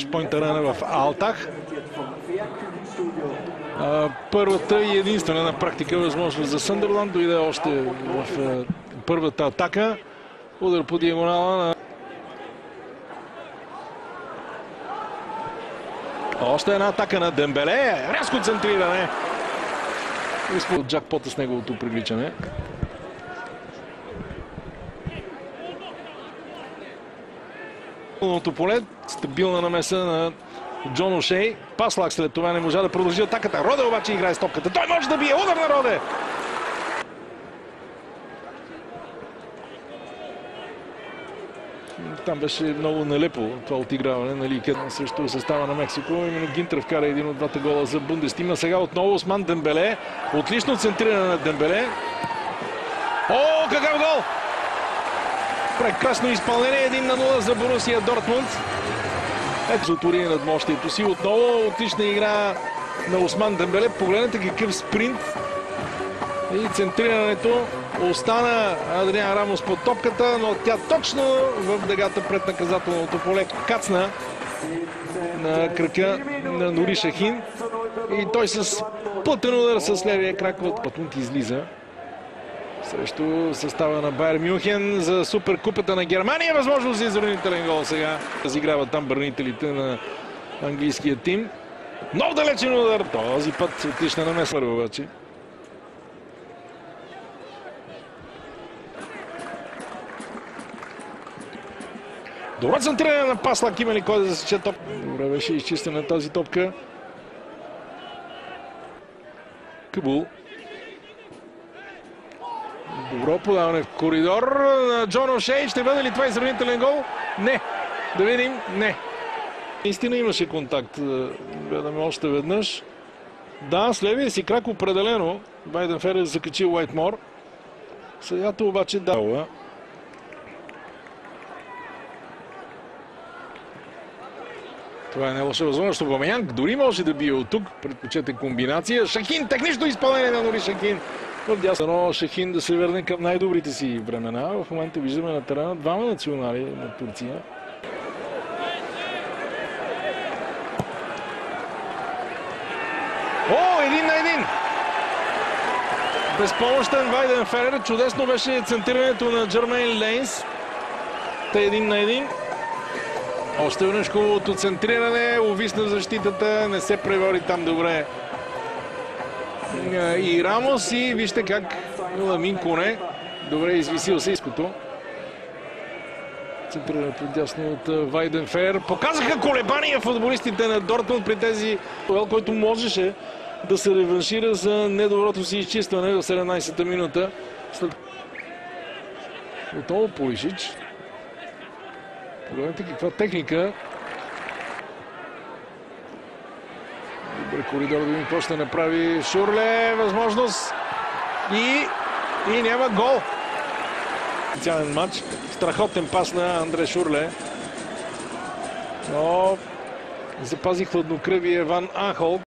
Пойнтърана в Алтах. Първата и единствена на практика възможност за Съндърланд дойде още в първата атака. Удар по диагонала на... Още една атака на Дембеле. Рязко центриране. Изпод джакпота с неговото привличане. Поле, стабилна намеса на Джон Ошей. Паслак след това не можа да продължи атаката. Роде обаче играе с топката. Той може да бие. Удар на Роде. Там беше много нелепо това отиграване на Ликет срещу състава на Мексико. Именно Гинтер вкара един от двата гола за Бундестима. Сега отново Осман Дембеле. Отлично центриране на Дембеле. О, какъв гол! Прекрасно изпълнение, 1-0 за Борусия Дортмунд. Ето затвори надмощието си. Отново отлична игра на Осман Дембеле. Погледнете какъв спринт и центрирането. Остана Адриан Рамос под топката, но тя точно в дъгата пред наказателното поле кацна на крака на Нури Шахин. И той с плътен удар с левия крак от Патунт излиза срещу състава на Байер Мюнхен за суперкупата на Германия. Възможност за изравнителен гол сега. Разиграват там бранителите на английския тим. Много далечен удар. Този път отлична намеса обаче. Добро центриране на Паслак. Има ли кой да засече топ? Добре беше изчистена тази топка. Кабул. Добро подаване в коридор на Джон Ошей. Ще бъде ли това изравнителен гол? Не. Да видим. Не. Наистина имаше контакт. Гледаме още веднъж. Да, с левия си крак определено. Вайденфер е закачил Уайтмор. Сегато обаче да. Това е не лоша възможност. Обамеянг дори може да бие от тук. Предпочете комбинация. Шахин. Технично изпълнение на Нури Шахин. Но Шахин да се върне към най-добрите си времена. В момента виждаме на терена двама национали на Турция. О, 1-1! Безпомощен Вайденфер. Чудесно беше центрирането на Джермейн Лейнс. Та 1-1. Още веднъж хубавото центриране. Увисна в защитата. Не се превори там добре. И Рамос, и вижте как Ламин Коне добре извисил се иското. Центрирането дясно от Вайденфер. Показаха колебания футболистите на Дортмунд при тези, който можеше да се реваншира за недоброто си изчистване в 17-та минута. Отново Пулишич. Погледнете каква техника. Добре коридор да видим какво ще направи Шурле. Възможност. И няма гол. Специален матч. Страхотен пас на Андре Шурле. Но запази хладнокръвие Ван Анхол.